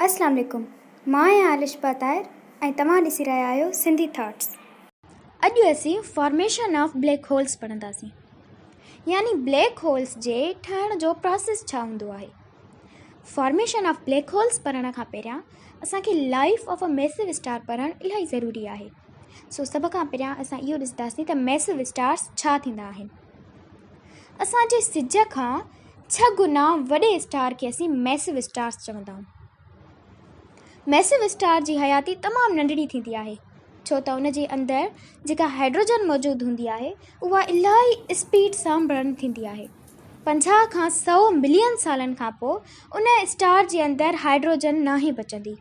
अस्सलाम वालेकुम। मां आहियां आलिशा ताहिर ऐं तव्हां ॾिसी रहिया आहियो सिंधी थॉट्स। अॼु असीं फॉर्मेशन ऑफ ब्लैक होल्स पढ़ंदासीं, यानी ब्लैक होल्स जे ठहण जो प्रोसेस छा हूंदो आहे। फॉर्मेशन ऑफ ब्लैक होल्स पढ़ण खां पहिरियां असांखे life of a massive star पढ़णु इलाही ज़रूरी आहे। सो सभ खां पहिरियां असां इहो ॾिसंदासीं त मैसिव स्टार्स छा थींदा आहिनि। असांजे सिज खां 6 गुना वॾे स्टार खे असीं मैसिव स्टार्स चवंदा आहियूं। मैसिव स्टार जी हयाती तमामु नंढड़ी थींदी आहे, छो त उन जे अंदरि जेका हाइड्रोजन मौजूदु हूंदी आहे उहा इलाही स्पीड सां बर्न थींदी आहे। 50 खां 100 मिलियन सालनि खां पोइ उन स्टार जे अंदरि हाइड्रोजन न ई बचंदी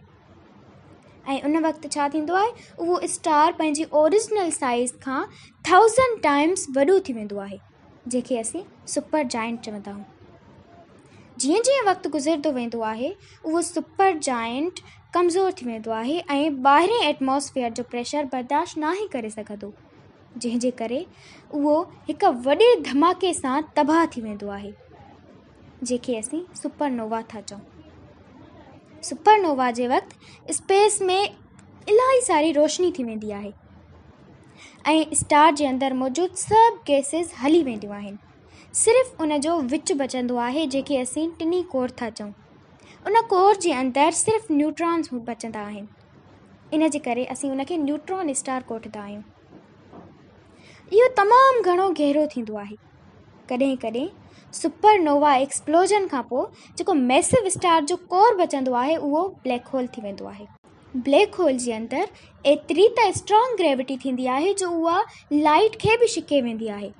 ऐं उन वक़्तु छा थींदो आहे, उहो स्टार पंहिंजी ओरिजिनल साइज़ खां 1000 टाइम्स वॾो थी वेंदो आहे, जंहिंखे असीं सुपर जायंट चवंदा आहियूं। जीअं जीअं वक़्तु गुज़रंदो वेंदो आहे उहो सुपर जायंट कमज़ोर थी वेंदो आहे ऐं ॿाहिरें एटमॉस्फेयर जो प्रेशर बर्दाश्त न ई करे सघंदो, जंहिंजे करे उहो हिकु वॾे धमाके सां तबाह थी वेंदो आहे, जंहिंखे असीं सुपरनोवा था चऊं। सुपरनोवा जे वक़्तु स्पेस में इलाही सारी रोशनी थी वेंदी आहे ऐं स्टार जे अंदरि मौजूदु सभु गैसिस हली वेंदियूं आहिनि। सिर्फ़ु उन जो विच बचंदो आहे, जंहिंखे असीं टिनी कोर था चऊं। उन कोर जे अंदरि सिर्फ़ु न्यूट्रॉन्स बचंदा आहिनि, इन जे करे असीं उनखे न्यूट्रॉन स्टार कोठंदा आहियूं। इहो तमामु घणो गहरो थींदो आहे। कॾहिं कॾहिं सुपरनोवा एक्सप्लोजन खां पोइ जेको मैसिव स्टार जो कोर बचंदो आहे उहो ब्लैक होल थी वेंदो आहे। ब्लैक होल जे अंदरि एतिरी त स्ट्रॉन्ग ग्रेविटी थींदी आहे जो उहा लाइट खे बि छिके वेंदी आहे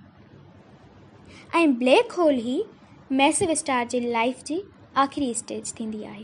ऐं ब्लैक होल ई मैसिव स्टार जी लाइफ जी आख़िरी स्टेज थींदी आहे।